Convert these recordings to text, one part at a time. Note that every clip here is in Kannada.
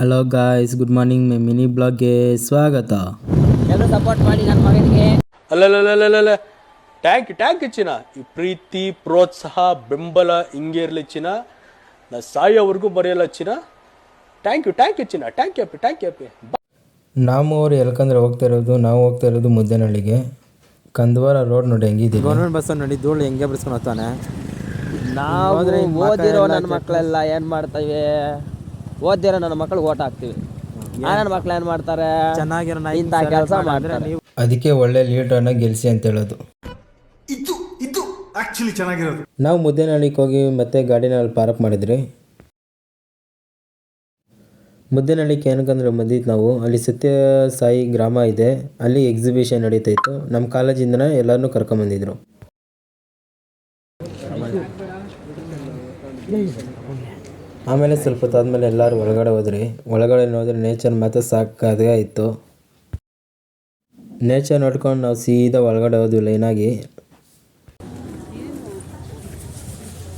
Hello guys, good morning. Mini ಬ್ಲಾಗ್ಗೆ ಸ್ವಾಗತ. ಎಲ್ಲರೂ ಸಪೋರ್ಟ್ ಮಾಡಿ ನನ್ನ ಮಗನಿಗೆ. ಅಲ್ಲಲ್ಲಲ್ಲಲ್ಲ ಟ್ಯಾಂಕ್ ಚಿನ್ನ. ಈ ಪ್ರೀತಿ ಪ್ರೋತ್ಸಾಹ ಬೆಂಬಲ ಹಿಂಗೆ ಇರಲಿ ಚಿನ್ನ. ನಾ ಸಾಯೋವರೆಗೂ ಬರೆಯಲ್ಲ ಚಿನ್ನ. ಥ್ಯಾಂಕ್ ಯು ಚಿನ್ನ. Thank you. ನಾವು ಅವ್ರು ಎಲ್ಕಂದ್ರೆ ನಾವು ಹೋಗ್ತಾ ಇರೋದು ಮುದ್ದೇನಹಳ್ಳಿಗೆ. ಕಂದವಾರ ರೋಡ್ ನೋಡಿ ಹೆಂಗಿದೆ. ಗೌರ್ಮೆಂಟ್ ಬಸ್ ನೋಡಿ ಧೂಳು ಹೆಂಗೆ ಬಿಡಿಸ್ಕೊಂಡು ಹೋಗ್ತಾನೆ. ನಾವು ಓದಿರೋ ನನ್ನ ಮಕ್ಕಳೆಲ್ಲ ಏನು ಮಾಡ್ತವೆ, ಓದಿರೋ ನನ್ನ ಮಕ್ಕಳು ಓಟ್ ಹಾಕ್ತೀವಿ. ನನ್ನ ಮಕ್ಳು ಏನು ಮಾಡ್ತಾರೆ, ಚೆನ್ನಾಗಿರೋ ಇಂಥ ಕೆಲಸ ಮಾಡಿದ್ರೆ ನೀವು. ಅದಕ್ಕೆ ಒಳ್ಳೆ ಲೀಡರ್ನ ಗೆಲ್ಸಿ ಅಂತ ಹೇಳೋದು. ಇದು ಆಕ್ಚುಲಿ ಚೆನ್ನಾಗಿರೋದು. ನಾವು ಮುದ್ದೇನಹಳ್ಳಿಗೆ ಹೋಗಿ ಮತ್ತೆ ಗಾಡಿನಲ್ಲಿ ಪಾರ್ಕ್ ಮಾಡಿದ್ರಿ. ಮುದ್ದೇನಹಳ್ಳಿಗೆ ಏನಕ್ಕಂದ್ರೆ ಬಂದಿದ್ದು ನಾವು, ಅಲ್ಲಿ ಸತ್ಯ ಸಾಯಿ ಗ್ರಾಮ ಇದೆ, ಅಲ್ಲಿ ಎಕ್ಸಿಬಿಷನ್ ನಡೀತಾ ಇತ್ತು. ನಮ್ಮ ಕಾಲೇಜಿಂದನೇ ಎಲ್ಲರನ್ನೂ ಕರ್ಕೊಂಬಂದಿದ್ರು. ಆಮೇಲೆ ಸ್ವಲ್ಪ ಹೊತ್ತಾದ್ಮೇಲೆ ಎಲ್ಲರೂ ಒಳಗಡೆ ಹೋದ್ರಿ. ಒಳಗಡೆ ನೋಡಿದ್ರೆ ನೇಚರ್ ಮಾತ್ರ ಸಾಕಾಗ ಇತ್ತು. ನೇಚರ್ ನೋಡ್ಕೊಂಡು ನಾವು ಸೀದಾ ಒಳಗಡೆ ಹೋದ್ವಿ ಲೈನಾಗಿ.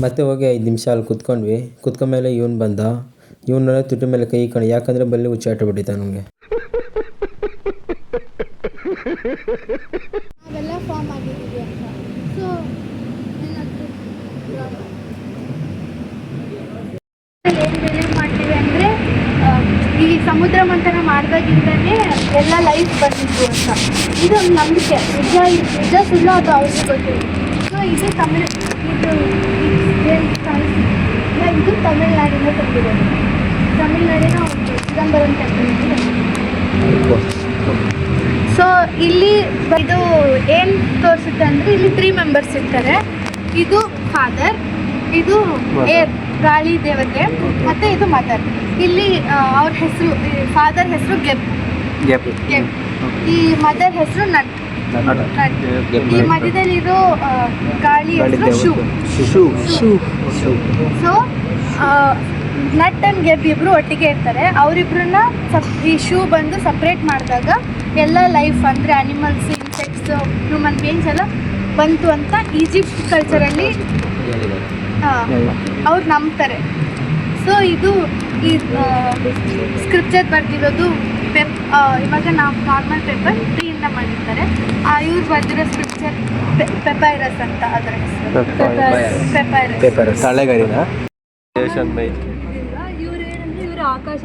ಮತ್ತೆ ಹೋಗಿ 5 ನಿಮಿಷ ಅಲ್ಲಿ ಕುತ್ಕೊಂಡ್ವಿ. ಕುತ್ಕೊಂಡ್ಮೇಲೆ ಇವನು ಬಂದ. ಇವನ ತುಟಿ ಮೇಲೆ ಕೈ ಇಕ್ಕೊಂಡು, ಯಾಕಂದರೆ ಬಲ್ಲಿ ಹುಚ್ಚಾಟ ಬಿಟ್ಟಿದ್ದ ನಮಗೆ. ನಾವೆಲ್ಲ ಫಾರ್ಮ್ ಆಗಿದ್ದೀವಿ ಅಂತ. ಸೊ ಏನು ಮಾಡ್ತೀವಿ ಅಂದರೆ, ಈ ಸಮುದ್ರ ಮಂಥನ ಮಾಡಿದಾಗಿಂದನೇ ಎಲ್ಲ ಲೈಫ್ ಬಂದಿದ್ದು ಅಂತ ಇದೊಂದು ನಂಬಿಕೆ. ನಿಜ ಸುಳ್ಳು ಅದು ಅವ್ರಿಗೆ ಗೊತ್ತಿದೆ. ಸೊ ಇದು ಇದು ತಮಿಳ್ನಾಡಿಂದ ತಂದಿರೋದು. ತಮಿಳ್ನಾಡಿನ ಒಂದು ಚಿದಂಬರಂ ಟೆಂಪಲ್. ಸೊ ಇಲ್ಲಿ ಇದು ಏನು ತೋರಿಸುತ್ತೆ ಅಂದರೆ, ಇಲ್ಲಿ 3 ಮೆಂಬರ್ಸ್ ಇರ್ತಾರೆ. ಇದು ಫಾದರ್, ಇದು ಏರ್ ಗಾಳಿ ದೇವತೆ, ಮತ್ತು ಇದು ಮದರ್. ಇಲ್ಲಿ ಅವ್ರ ಹೆಸರು, ಫಾದರ್ ಹೆಸರು ಗೆಬ್, ಈ ಮದರ್ ಹೆಸರು ನಟ್. ಈ ಮಧ್ಯದಲ್ಲಿರೋ ಗಾಳಿ ಹೆಸರು ಶೂ. ಸೊ ನಟ್ ಆ್ಯಂಡ್ ಗೆಬ್ ಇಬ್ಬರು ಒಟ್ಟಿಗೆ ಇರ್ತಾರೆ. ಅವರಿಬ್ಬರನ್ನ ಈ ಶೂ ಬಂದು ಸಪ್ರೇಟ್ ಮಾಡಿದಾಗ ಎಲ್ಲ ಲೈಫ್ ಅಂದರೆ ಅನಿಮಲ್ಸ್, ಇನ್ಸೆಕ್ಟ್ಸು, ಹ್ಯೂಮನ್ ಬೀಯಿಂಗ್ಸ್ ಎಲ್ಲ ಬಂತು ಅಂತ ಈಜಿಪ್ಟ್ ಕಲ್ಚರಲ್ಲಿ ಅವ್ರು ನಂಬ್ತಾರೆ. ಸೊ ಇದು ಈ ಸ್ಕ್ರಿಪ್ಚರ್ ಬರೆದಿರೋದು ಇವಾಗ ನಾವು ನಾರ್ಮಲ್ ಪೇಪರ್ 3ಇಂದ ಮಾಡಿರ್ತಾರೆ. ಇವ್ರು ಬರೆದಿರೋ ಸ್ಕ್ರಿಪ್ಚರ್ ಪೆಪೈರಸ್ ಅಂತ, ಅದರ ಹೆಸರು ಪೆಪೈರಸ್. ಇವ್ರು ಏನಂದರೆ, ಇವರು ಆಕಾಶ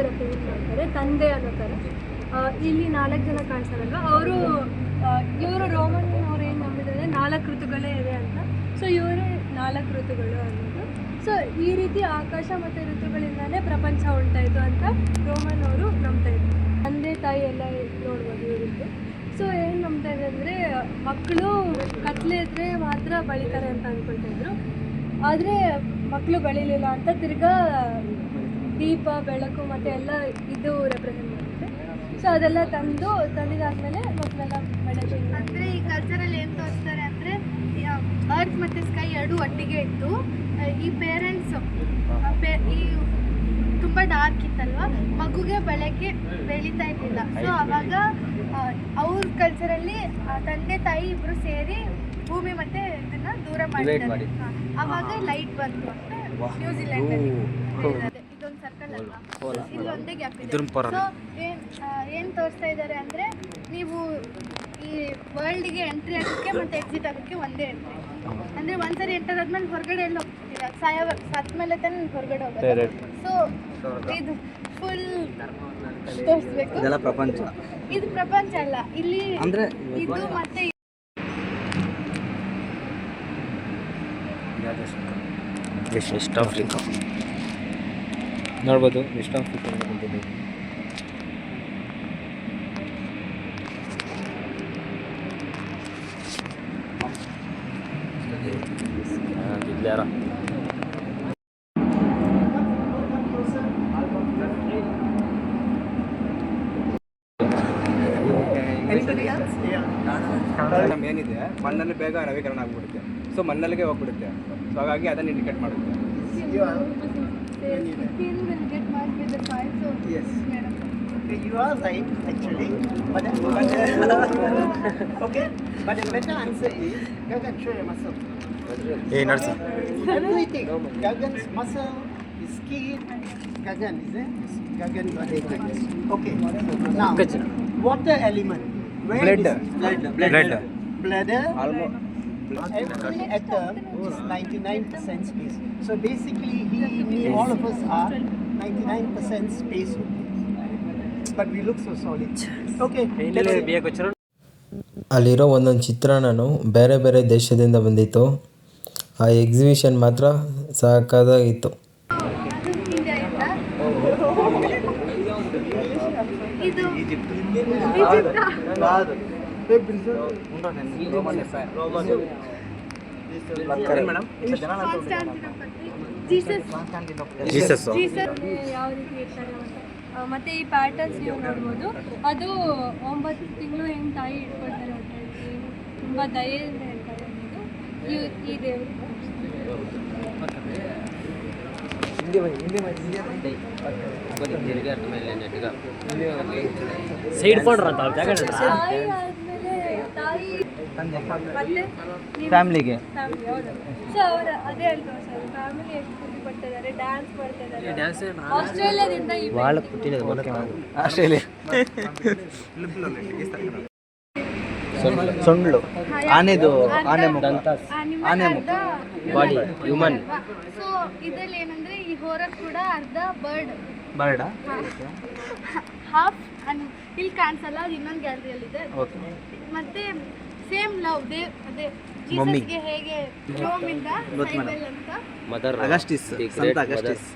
ರೆಪ್ರೆಸೆಂಟ್ ಮಾಡ್ತಾರೆ, ತಂದೆ ಅನ್ನೋ ಥರ. ಇಲ್ಲಿ 4 ಜನ ಕಾಣಿಸ್ತಾರಲ್ವ, ಇವರು ರೋಮನ್ ಅವ್ರು ಏನು ನಂಬಿದ್ದಾರೆ, 4 ಋತುಗಳೇ ಇದೆ ಅಂತ. ಸೊ ಇವರೇ 4 ಋತುಗಳು ಅನ್ನೋದು. ಸೊ ಈ ರೀತಿ ಆಕಾಶ ಮತ್ತು ಋತುಗಳಿಂದಲೇ ಪ್ರಪಂಚ ಉಂಟಾಯಿತು ಅಂತ ರೋಮನ್ ಅವರು ನಂಬ್ತಾ ಇದ್ರು. ತಂದೆ ತಾಯಿ ಎಲ್ಲ ನೋಡ್ಬೋದು ಇವರಿದ್ದು. ಸೊ ಏನು ನಂಬ್ತಾ ಇದೆ ಅಂದರೆ, ಮಕ್ಕಳು ಕತ್ಲೆ ಇದ್ದರೆ ಮಾತ್ರ ಬೆಳಿತಾರೆ ಅಂತ ಅಂದ್ಕೊಳ್ತಾಯಿದ್ರು. ಆದರೆ ಮಕ್ಕಳು ಬೆಳೀಲಿಲ್ಲ ಅಂತ ತಿರ್ಗಾ ದೀಪ, ಬೆಳಕು ಮತ್ತು ಎಲ್ಲ ಇದು ರೆಪ್ರೆಸೆಂಟ್ ಮಾಡುತ್ತೆ. ಸೊ ಅದೆಲ್ಲ ತಂದಿದ್ದಾದಮೇಲೆ ಮಕ್ಕಳೆಲ್ಲ ಬೆಳೆದು. ಅಂದರೆ ಈ ಕಲ್ಚರಲ್ಲಿ ಏನು ತೋರಿಸ್ತಾರೆ ಅಂದರೆ, ಅರ್ತ್ ಮತ್ತು ಸ್ಕೈ ಎರಡೂ ಒಟ್ಟಿಗೆ ಇತ್ತು. ಈ ಪೇರೆಂಟ್ಸು ಈ ತುಂಬ ಡಾರ್ಕ್ ಇತ್ತಲ್ವ, ಮಗುಗೆ ಬೆಳಗ್ಗೆ ಬೆಳೀತಾ ಇರಲಿಲ್ಲ. ಸೊ ಆವಾಗ ಅವ್ರ ಕಲ್ಚರಲ್ಲಿ ತಂದೆ ತಾಯಿ ಇಬ್ಬರು ಸೇರಿ ಭೂಮಿ ಮತ್ತು ಇದನ್ನು ದೂರ ಮಾಡಿದ್ದಾರೆ. ಆವಾಗ ಲೈಟ್ ಬಂತು ಅಂತ ನ್ಯೂಜಿಲೆಂಡಲ್ಲಿ ಹೇಳಿದ್ದಾರೆ. ಇದೊಂದು ಸರ್ಕಲ್ ಅಲ್ವಾ, ಇಲ್ಲಿ ಒಂದೇ ಗ್ಯಾಪ್ ಇದೆ. ಸೊ ಏನು ತೋರಿಸ್ತಾ ಇದ್ದಾರೆ ಅಂದರೆ, ನೀವು ಈ ವರ್ಲ್ಡಿಗೆ ಎಂಟ್ರಿ ಆಗೋಕ್ಕೆ ಮತ್ತು ಎಕ್ಸಿಟ್ ಆಗೋಕ್ಕೆ ಒಂದೇ ಎಂಟ್ರಿ. ಅಂದರೆ ಒಂದ್ಸರಿ ಎಂಟರ್ ಆದ್ಮೇಲೆ ಹೊರಗಡೆ ಎಲ್ಲ ಹೋಗ್ತಿಲ್ಲ, ಸತ್ತ ಮೇಲೆ ತಾನೇ ಹೊರಗಡೆ ಹೋಗೋದು. ಸೊ ಇದು ಫುಲ್ ತೋರಿಸ್ಬೇಕು. ಇದು ಪ್ರಪಂಚ ಅಲ್ಲ, ಇಲ್ಲಿ ಇದು ಮತ್ತೆ ವೆಸ್ಟ್ ಆಫ್ರಿಕಾ ನೋಡ್ಬೋದು. ವೆಸ್ಟ್ ಆಫ್ರಿಕಾ ಬಂದಿದೆ. ಏನಿದೆ, ಮಣ್ಣಲ್ಲಿ ಬೇಗ ನವೀಕರಣ ಆಗಿಬಿಡುತ್ತೆ. ಸೊ ಮಣ್ಣಲ್ಲಿಗೆ ಹೋಗ್ಬಿಡುತ್ತೆ. ಸೊ ಹಾಗಾಗಿ ಅದನ್ನು ಇಂಡಿಕೇಟ್ ಮಾಡುತ್ತೆ. You are right, actually. But okay. But the better answer is, Gagan, show your muscle. Hey, nurse. Everything. Gagan's muscle, his skin, Gagan, is it? Gagan Vadekar. Okay. Now, water element. Where is Blood. bladder? Every atom is 99% space. So basically, me, all of us are 99% space. But we look so solid. Okay. ಅಲ್ಲಿರೋ ಒಂದೊಂದು ಚಿತ್ರಣನೂ ಬೇರೆ ಬೇರೆ ದೇಶದಿಂದ ಬಂದಿತ್ತು. ಆ ಎಕ್ಸಿಬಿಷನ್ ಮಾತ್ರ ಸಾಕಾಗಿತ್ತು. ಇದು ಜೀಸಸ್ ಯಾವ ರೀತಿ ಇರ್ತಾರೆ ಅಂತ. ಮತ್ತೆ ಈ ಪ್ಯಾಟರ್ನ್ಸ್ ನೀವು ನೋಡ್ಬೋದು. ಅದು 9 ತಿಂಗಳು ಹೆಂಗೆ ತಾಯಿ ಇಟ್ಕೊಳ್ತಾರೆ ಹೊಟ್ಟೆಯಲ್ಲಿ, ತುಂಬ ದಯೆಯಿಂದ ಇರ್ತಾರೆ ಅನ್ನೋದು ಈ ದೇವರು. ತಾಯಿ ಆದ್ಮೇಲೆ ತಾಯಿ ಮತ್ತೆ ಫ್ಯಾಮಿಲಿಗೆ ಹೌದು. ಸೊ ಅವರ ಅದೇ ಅಲ್ವಾ ಸರ್, ಫ್ಯಾಮಿಲಿ ಎಷ್ಟು ಖುಷಿ ಪಡ್ತಿದ್ದಾರೆ, ಡ್ಯಾನ್ಸ್ ಮಾಡ್ತಿದ್ದಾರೆ. ಆಸ್ಟ್ರೇಲಿಯಾದಿಂದ ಈ ಆಸ್ಟ್ರೇಲಿಯಾ ಸೊಂಡ್ಲು ಆನೆದು ಆನೆ ಮುಖ ಆನೆ ಮುಖ ಬಾಡಿ ಹ್ಯೂಮನ್. ಸೊ ಇದರಲ್ಲಿ ಏನಂದ್ರೆ ಈ ಹೊರಗೆ ಕೂಡ ಅರ್ಧ ಬರ್ಡ ಹಾಫ್ ಇಲ್ಲಿ ಕಾಣಿಸಲ್ಲ, ಅದು ಇನ್ನೊಂದು ಗ್ಯಾಲರಿಯಲ್ಲಿದೆ. ಮತ್ತೆ ಸೇಮ್ ಲವ್ ಅದೇ ಜೀಸಸ್ಗೆ ಹೇಗೆ ರೋಮಿಂದ ಸೈಬಲ್ ಅಂತ ಮದರ್ ಅಗಸ್ಟಿಸ್ ಸಂತ ಅಗಸ್ಟಿಸ್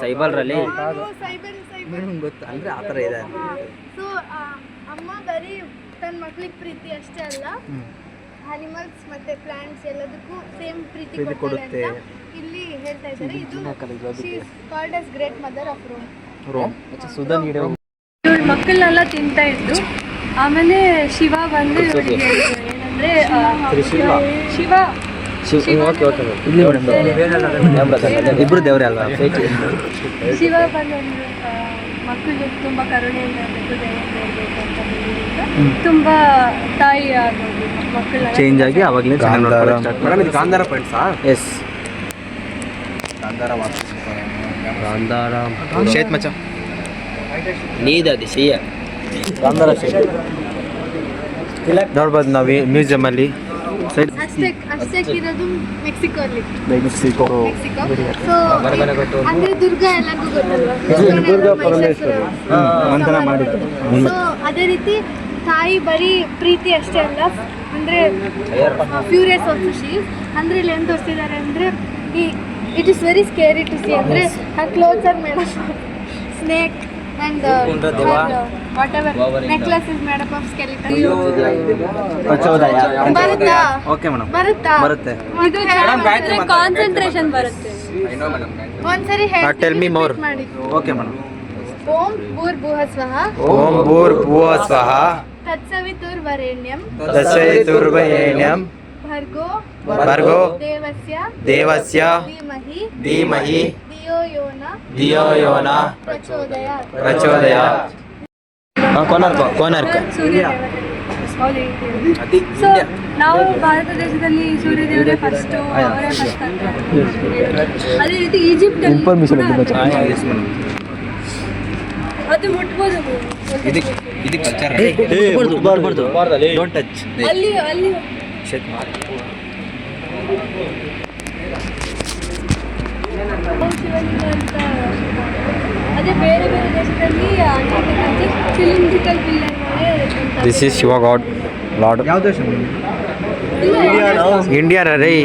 ಸೈಬಲ್ರಲ್ಲಿ ಸೈಬಲ್ ಗೊತ್ತು ಅಂದ್ರೆ ಆ ಥರ ಇದೆ. ಸೊ ಅಮ್ಮ ಬರೀ ತನ್ನ ಮಕ್ಳಿಗೆ ಪ್ರೀತಿ ಅಷ್ಟೇ ಅಲ್ಲ, ಅನಿಮಲ್ಸ್ ಮತ್ತೆ ಪ್ಲಾಂಟ್ಸ್ ಎಲ್ಲದಕ್ಕೂ ಸೇಮ್ ಪ್ರೀತಿ ಕೊಡ್ತಾಳೆ ಅಂತ ಇಲ್ಲಿ ಹೇಳ್ತಾ ಇದ್ದಾರೆ. ಇದು she is called as great mother of Rome. ಇವಳು ಮಕ್ಕಳನ್ನೆಲ್ಲ ತಿಂತಾ ಇದ್ದು, ಆಮೇಲೆ ಶಿವ ಬಂದು ಇವಳಿಗೆ ಹೇಳಿದ್ರು ಏನಂದ್ರೆ ಶಿವ ಇಬ್ರು ದೇವ್ರೆ ಅಲ್ವಾ? ಶಿವ ಬಂದು ಮಕ್ಕಳು ತುಂಬ ಕರುಣೆಯಿಂದ ಇರಬೇಕು, ದಯೆಯಿಂದ ಇರಬೇಕು ಅಂತ ಹೇಳಿದ್ರಿಂದ ತುಂಬ ತಾಯಿ ಆಗೋದು ಮಕ್ಕಳೆಲ್ಲ ಚೇಂಜ್ ಆಗಿ ಅವಾಗಲೇ ಗಾಂಧಾರ ಪಾಯಿಂಟ್ಸಾ? ಎಸ್ ಗಾಂಧಾರ ಶೇತ್ ಮಚ್ಚ ನೀದು ಶೇಯ ಗಾಂಧಾರ ಶೇತ್ ನೋಡ್ಬೋದು ನಾವು ಮ್ಯೂಸಿಯಮಲ್ಲಿ ಅಷ್ಟೇ ಇರೋದು ಮೆಕ್ಸಿಕೋ ಅಲ್ಲಿ. ಮೆಕ್ಸಿಕೋ. ಸೊ ಅಂದ್ರೆ ದುರ್ಗ ಎಲ್ಲರಿಗೂ ಗೊತ್ತಲ್ವಾ, ಸೊ ಅದೇ ರೀತಿ ತಾಯಿ ಬರೀ ಪ್ರೀತಿ ಅಷ್ಟೇ ಅಲ್ಲ, ಅಂದ್ರೆ ಫ್ಯೂರಿಯಸ್ ಆಲ್ಸೋ ಶಿ ಇಸ್. ಅಂದ್ರೆ ಇಲ್ಲಿ ಏನು ತೋರಿಸಿದ್ದಾರೆ ಅಂದ್ರೆ it is very scary to see. ಅಂದ್ರೆ ಆ clothes are made of snake and whatever necklace is made up of skeleton. ಬರುತ್ತಾ? ಓಕೆ ಮೇಡಮ್ ಬರುತ್ತಾ? ಬರುತ್ತೆ. ಇದು ಕಾನ್ಸಂಟ್ರೇಷನ್ ಬರುತ್ತೆ. ಒಂದ್ಸರಿ Tell me more. ಮಾಡಿ. Okay madam. ಓಂ ಭೂರ್ಭುವಃ ಸ್ವಃ ಓಂ ಭೂರ್ಭುವಃ ಸ್ವಃ ತತ್ಸವಿತುರ್ವರೆಣ್ಯಂ ತತ್ಸವಿತುರ್ವರೆಣ್ಯಂ ಭರ್ಗೋ ದೇವಸ್ಯ ಧೀಮಹಿ ಧಿಯೋ ಯೋನ ಪ್ರಚೋದಯಾತ್. ಕೋನಾರ್ಕ ಸೂರ್ಯ ಸೊ ನಾವು ಭಾರತ ದೇಶದಲ್ಲಿ ಸೂರ್ಯ ದೇವರೇ ಫಸ್ಟ್, ಅವರೇ ಫಸ್ಟ್ ಅಂತ. ಅದೇ ರೀತಿ ಈಜಿಪ್ಟ್ ಅಲ್ಲಿ ಅದು ಮುಟ್ಬೋದು ಅಲ್ಲಿ ಶಿವಲಿಂಗ ಅಂತ. ಅದೇ ಬೇರೆ ಬೇರೆ ದೇಶದಲ್ಲಿ cylindrical pillar this is Shiva god lord. ಯಾವ ದೇಶ? ಇಂಡಿಯಾ ರೀ.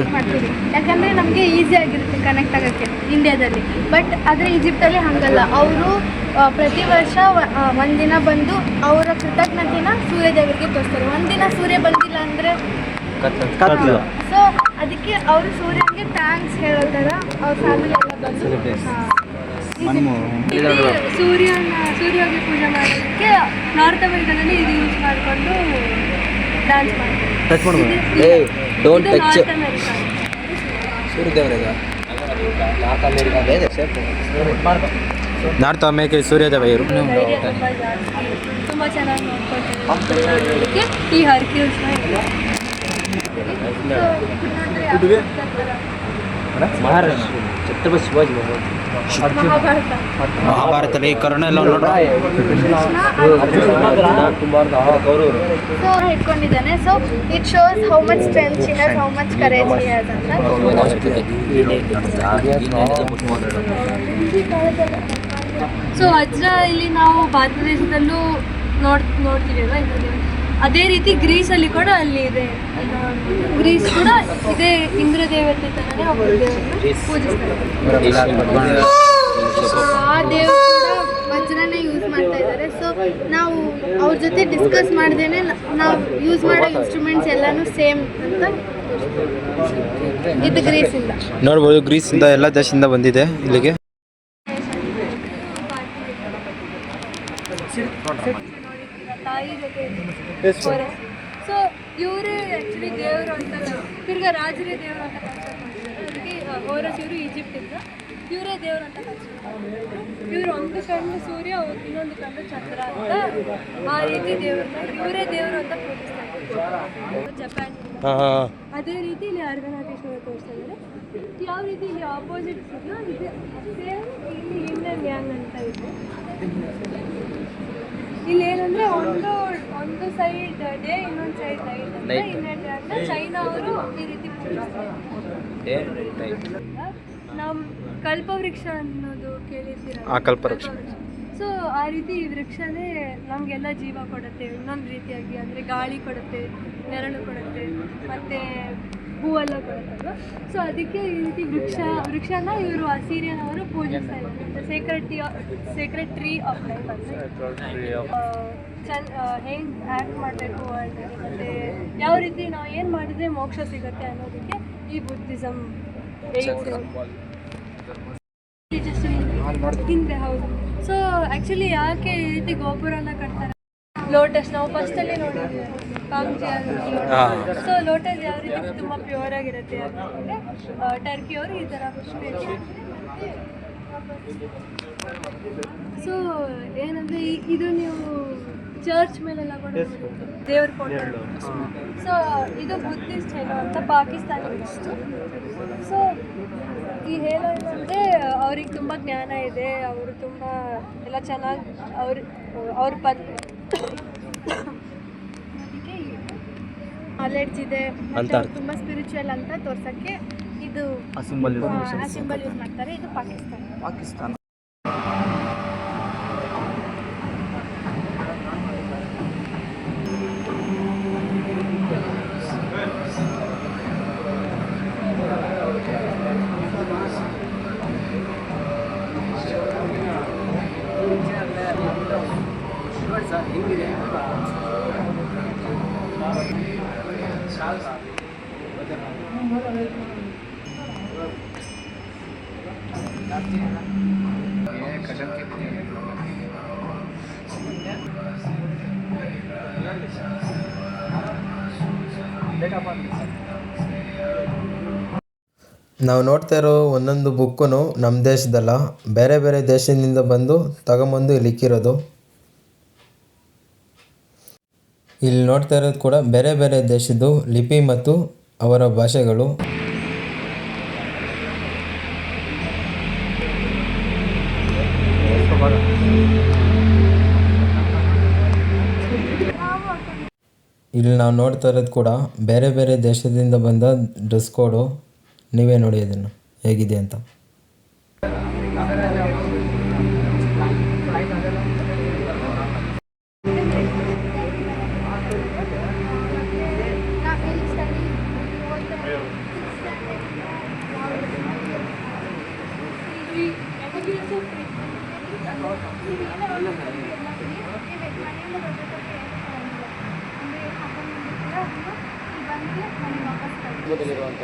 ಯಾಕಂದ್ರೆ ನಮಗೆ ಈಸಿ ಆಗಿರುತ್ತೆ ಕನೆಕ್ಟ್ ಆಗೋಕ್ಕೆ ಇಂಡಿಯಾದಲ್ಲಿ. ಬಟ್ ಆದರೆ ಈಜಿಪ್ಟಲ್ಲಿ ಹಾಗಲ್ಲ. ಅವರು ಪ್ರತಿ ವರ್ಷ ಒಂದಿನ ಬಂದು ಅವರ ಕೃತಜ್ಞತೆನ ಸೂರ್ಯದೇವರಿಗೆ ತೋರಿಸ್ತಾರೆ. ಒಂದಿನ ಸೂರ್ಯ ಬಂದಿಲ್ಲ ಅಂದರೆ ಸೊ ಅದಕ್ಕೆ ಅವರು ಸೂರ್ಯನಿಗೆ ಥ್ಯಾಂಕ್ಸ್ ಹೇಳೋ ಥರ ಅವ್ರ ಫ್ಯಾಮಿಲಿ ಎಲ್ಲ ಬಂದು ಸೂರ್ಯಗೆ ಪೂಜೆ ಮಾಡೋದಕ್ಕೆ ನಾರ್ತ್ ಅಮೆರಿಕಾದಲ್ಲಿ ಇದು ಯೂಸ್ ಮಾಡಿಕೊಂಡು ಡ್ಯಾನ್ಸ್ ಮಾಡ್ತಾರೆ. ನಾರ್ತ್ ಅಮೆರಿಕ ಸೂರ್ಯದೇವರು ತುಂಬ ಚೆನ್ನಾಗಿ ನೋಡ್ಕೊಳ್ತಾರೆ. ಈ ಹರ್ಕ್ಯೂಲ್ಸ್ನ ಮಹಾರಾಷ್ಟ್ರ ಛತ್ರಪತಿ ಶಿವಾಜಿ ಮಹಾರಾಜ್ ಮಹಾಭಾರತ. ಮಹಾಭಾರತದಲ್ಲಿ ಕರ್ಣ ಎಲ್ಲ ನೋಡ್ರ ಸೊ ಇಟ್ಕೊಂಡಿದ್ದಾನೆ. So it shows how much strength she has, how much courage he has ಅಂತ. ಸೊ ವಜ್ರ ಇಲ್ಲಿ ನಾವು ಭಾರತ ದೇಶದಲ್ಲೂ ನೋಡ್ತೀವಿ ಅಲ್ವಾ, ಅದೇ ರೀತಿ ಗ್ರೀಸಲ್ಲಿ ಕೂಡ ಅಲ್ಲಿ ಇದೆ. ಗ್ರೀಸ್ ಕೂಡ ಇದೇ ಇಂದ್ರ ದೇವತೆ ಥರನೇ ಒಬ್ಬ ದೇವರನ್ನು ಪೂಜಿಸ್ತಾರೆ. ಆ ದೇವರು ಕೂಡ ವಜ್ರನೇ ಯೂಸ್ ಮಾಡ್ತಾ ಇದ್ದಾರೆ. ಸೊ ನಾವು ಅವ್ರ ಜೊತೆ ಡಿಸ್ಕಸ್ ಮಾಡ್ದೇನೆ ನಾವು ಯೂಸ್ ಮಾಡೋ ಇನ್ಸ್ಟ್ರೂಮೆಂಟ್ಸ್ ಎಲ್ಲಾನು ಸೇಮ್ ಅಂತ. ಇದು ಗ್ರೀಸಿಂದ ನೋಡ್ಬೋದು, ಗ್ರೀಸಿಂದ ಎಲ್ಲ ದೇಶದಿಂದ ಬಂದಿದೆ ಇಲ್ಲಿಗೆ. ತಾಯಿ ಜೊತೆ ಸೊ ಇವರೇ ಆ್ಯಕ್ಚುಲಿ ದೇವರು ಅಂತ, ತಿರ್ಗಾ ರಾಜರೇ ದೇವರು ಅಂತ ಕನ್ಸಿಡರ್ ಮಾಡ್ತಾರೆ. ಅದಕ್ಕೆ ಹೋರಸ್ ಇವರು ಈಜಿಪ್ಟಿಂದ, ಇವರೇ ದೇವರು ಅಂತ ಕನ್ಸಿಡರ್ ಮಾಡ್ತಾರೆ. ಇವರು ಒಂದು ಕಣ್ಣು ಸೂರ್ಯ, ಇನ್ನೊಂದು ಕಣ್ಣು ಚಂದ್ರ ಅಂತ, ಆ ರೀತಿ ದೇವ್ರನ್ನ ಇವರೇ ದೇವರು ಅಂತ ಪೂಜಿಸ್ತಾರೆ ಜಪಾನ್. ಅದೇ ರೀತಿ ಇಲ್ಲಿ ಅರ್ಧನಾರೀಶ್ವರ ತೋರಿಸ್ತಾ ಇದ್ದಾರೆ. ಯಾವ ರೀತಿ ಇಲ್ಲಿ ಆಪೋಸಿಟ್ಸ್ ಇದೆಯೋ ಇದೆ ಸೇಮ್ ಇಲ್ಲಿ ಇನ್ ಆ್ಯಂಡ್ ಯಾಂಗ್ ಅಂತ ಇದೆ. ಇಲ್ಲಿ ಏನಂದ್ರೆ ಒಂದು ಸೈಡ್ ಡೇ, ಇನ್ನೊಂದು ಸೈಡ್ ನೈಟ್ ಅಂತ. ಇನ್ ಆ್ಯಂಡ್ ಯಾಂಗ್ನ ಚೈನಾ ಅವರು ಈ ರೀತಿ ಪೂಜಿಸ್ತಾರೆ. ನಮ್ಮ ಕಲ್ಪವೃಕ್ಷ ಅನ್ನೋದು ಕೇಳಿರ್ತೀರ, ಕಲ್ಪವೃಕ್ಷ. ಸೊ ಆ ರೀತಿ ಈ ವೃಕ್ಷನೇ ನಮಗೆಲ್ಲ ಜೀವ ಕೊಡುತ್ತೆ ಇನ್ನೊಂದು ರೀತಿಯಾಗಿ. ಅಂದರೆ ಗಾಳಿ ಕೊಡುತ್ತೆ, ನೆರಳು ಕೊಡುತ್ತೆ, ಮತ್ತು ಹೂವೆಲ್ಲ ಕೊಡುತ್ತಲ್ವ. ಸೊ ಅದಕ್ಕೆ ಈ ರೀತಿ ವೃಕ್ಷನ ಇವರು ಅಸೀರಿಯನ್ ಅವರು ಪೂಜಿಸ್ತಾ ಇದ್ದಾರೆ. ಸೇಕ್ರೆಡ್ ಟ್ರೀ ಆಫ್ ಲೈಫ್ ಅಂದರೆ ಹೆಂಗೆ ಆ್ಯಕ್ಟ್ ಮಾಡಬೇಕು ವರ್ಲ್ಡಲ್ಲಿ, ಮತ್ತು ಯಾವ ರೀತಿ ನಾವು ಏನು ಮಾಡಿದ್ರೆ ಮೋಕ್ಷ ಸಿಗುತ್ತೆ ಅನ್ನೋದಕ್ಕೆ ಈ ಬುದ್ಧಿಸಮ್ ಹಿಂದೆ. ಹೌದು. ಸೊ ಆ್ಯಕ್ಚುಲಿ ಯಾಕೆ ಈ ರೀತಿ ಗೋಪುರನ ಕಟ್ತಾರೆ? ಲೋಟಸ್ ನಾವು ಫಸ್ಟಲ್ಲಿ ನೋಡಿದ್ದೀವಿ ಕಾಂಜಿ. ಸೊ ಲೋಟಸ್ ಯಾವ ರೀತಿ ತುಂಬ ಪ್ಯೂರ್ ಆಗಿರುತ್ತೆ ಅಂದರೆ ಟರ್ಕಿಯವರು ಈ ಥರ ಸೊ ಏನಂದರೆ ಇದು ನೀವು ಚರ್ಚ್ ಮೇಲೆಲ್ಲ ಕೂಡ ದೇವ್ರ ಫೋಟೋ. ಸೊ ಇದು ಬುದ್ಧಿಸ್ಟ್ ಹೇಳೋ ಅಂತ ಪಾಕಿಸ್ತಾನಿ. ಸೊ ಈ ಹೇಳೋ ಏನಂದರೆ ಅವ್ರಿಗೆ ತುಂಬ ಜ್ಞಾನ ಇದೆ, ಅವರು ತುಂಬ ಎಲ್ಲ ಚೆನ್ನಾಗಿ ಅವ್ರ ನಾಲೆಡ್ಜ್ ಇದೆ, ತುಂಬ ಸ್ಪಿರಿಚುವಲ್ ಅಂತ ತೋರ್ಸೋಕ್ಕೆ ಇದು ಸಿಂಬಲ್ ಯೂಸ್ ಮಾಡ್ತಾರೆ. ಇದು ಪಾಕಿಸ್ತಾನ. ನಾವು ನೋಡ್ತಾ ಇರೋ ಒಂದೊಂದು ಬುಕ್ಕೂ ನಮ್ಮ ದೇಶದಲ್ಲ, ಬೇರೆ ಬೇರೆ ದೇಶದಿಂದ ಬಂದು ತಗೊಂಬಂದು ಇಲ್ಲಿ ಇಕ್ಕಿರೋದು. ಇಲ್ಲಿ ನೋಡ್ತಾ ಇರೋದು ಕೂಡ ಬೇರೆ ಬೇರೆ ದೇಶದ್ದು ಲಿಪಿ ಮತ್ತು ಅವರ ಭಾಷೆಗಳು. ಇಲ್ಲಿ ನಾವು ನೋಡ್ತಾ ಇರೋದು ಕೂಡ ಬೇರೆ ಬೇರೆ ದೇಶದಿಂದ ಬಂದ ಡ್ರೆಸ್ ಕೋಡು. ನೀವೇ ನೋಡಿ ಅದನ್ನು ಹೇಗಿದೆ ಅಂತ.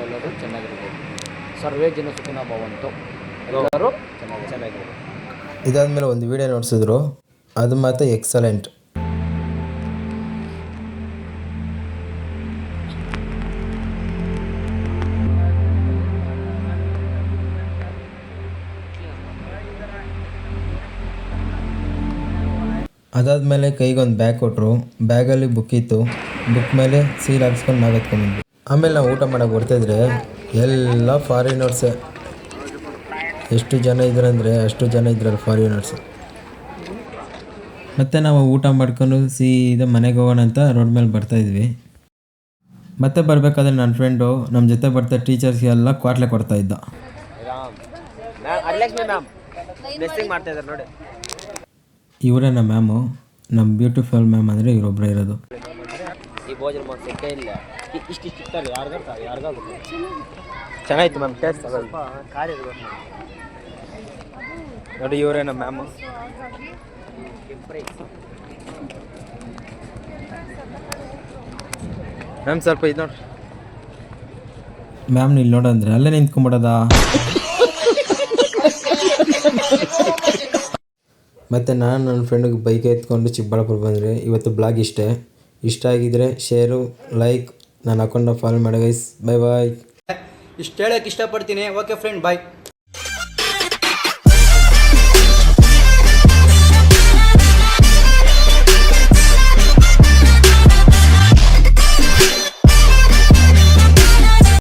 ಎಲ್ಲರೂ ಚೆನ್ನಾಗಿರ್ಬೋದು. ಸರ್ವೇ ಜನ ಸುಖಿನೋ ಭವಂತು. ಎಲ್ಲರೂ ಚೆನ್ನಾಗಿರ್ಬೋದು. ಇದಾದಮೇಲೆ ಒಂದು ವಿಡಿಯೋ ನೋಡಿಸಿದ್ರು, ಅದು ಮಾತ್ರ ಎಕ್ಸಲೆಂಟ್. ಅದಾದಮೇಲೆ ಕೈಗೊಂದು ಬ್ಯಾಗ್ ಕೊಟ್ಟರು. ಬ್ಯಾಗಲ್ಲಿ ಬುಕ್ ಇತ್ತು. ಬುಕ್ ಮೇಲೆ ಸೀಲ್ ಹಾಕ್ಸ್ಕೊಂಡು ನಾವು ಎತ್ಕೊಂಡ್ಬಂದ್ವಿ. ಆಮೇಲೆ ನಾವು ಊಟ ಮಾಡೋಕೆ ಬರ್ತಾಯಿದ್ರೆ ಎಲ್ಲ ಫಾರಿನರ್ಸೇ. ಎಷ್ಟು ಜನ ಇದ್ರಂದರೆ ಅಷ್ಟು ಜನ ಇದ್ರಲ್ಲಿ ಫಾರಿನರ್ಸು. ಮತ್ತು ನಾವು ಊಟ ಮಾಡ್ಕೊಂಡು ಸೀದಾ ಮನೆಗೆ ಹೋಗೋಣ ಅಂತ ರೋಡ್ ಮೇಲೆ ಬರ್ತಾಯಿದ್ವಿ. ಮತ್ತೆ ಬರಬೇಕಾದ್ರೆ ನನ್ನ ಫ್ರೆಂಡು ನಮ್ಮ ಜೊತೆ ಬರ್ತಾ ಟೀಚರ್ಸ್ಗೆಲ್ಲ ಕ್ವಾಟ್ಲೆ ಕೊಡ್ತಾಯಿದ್ದ. ಮಾಡ್ತಾ ಇದ್ದಾರೆ ನೋಡಿ. ಇವರೇ ನಮ್ಮ ಮ್ಯಾಮು. ನಮ್ಮ ಬ್ಯೂಟಿಫುಲ್ ಮ್ಯಾಮ್ ಅಂದರೆ ಇವರೊಬ್ಬರೇ ಇರೋದು. ಈ ಭೋಜನ ಸಿಕ್ಕೇ ಇಲ್ಲ. ಇಷ್ಟು ಇಷ್ಟಲ್ಲಿ ಯಾರಿಗಾಗುತ್ತೆ ಚೆನ್ನಾಗಿತ್ತು ಮ್ಯಾಮ್. ಟೇಸ್ಟ್ ಸ್ವಲ್ಪ ಖಾರ ಇರಬೇಕು ನೋಡಿ. ಇವರೇ ನಮ್ಮ ಮ್ಯಾಮು. ಮ್ಯಾಮ್ ಸ್ವಲ್ಪ ಇದು ನೋಡ್ರಿ. ಮ್ಯಾಮ್ ಇಲ್ಲಿ ನೋಡಂದ್ರೆ ಅಲ್ಲೇ ನಿಂತ್ಕೊಂಬಿಡೋದಾ. ಮತ್ತು ನಾನು ನನ್ನ ಫ್ರೆಂಡಿಗೆ ಬೈಕ್ ಎತ್ಕೊಂಡು ಚಿಕ್ಕಬಳ್ಳಾಪುರ ಬಂದರೆ ಇವತ್ತು ಬ್ಲಾಗ್ ಇಷ್ಟ ಆಗಿದ್ರೆ ಶೇರು, ಲೈಕ್, ನನ್ನ ಅಕೌಂಟ್ನ ಫಾಲೋ ಮಾಡಿ ಗೈಸ್. ಬಾಯ್ ಬಾಯ್. ಇಷ್ಟು ಹೇಳೋಕ್ಕೆ ಇಷ್ಟಪಡ್ತೀನಿ. ಓಕೆ ಫ್ರೆಂಡ್, ಬಾಯ್.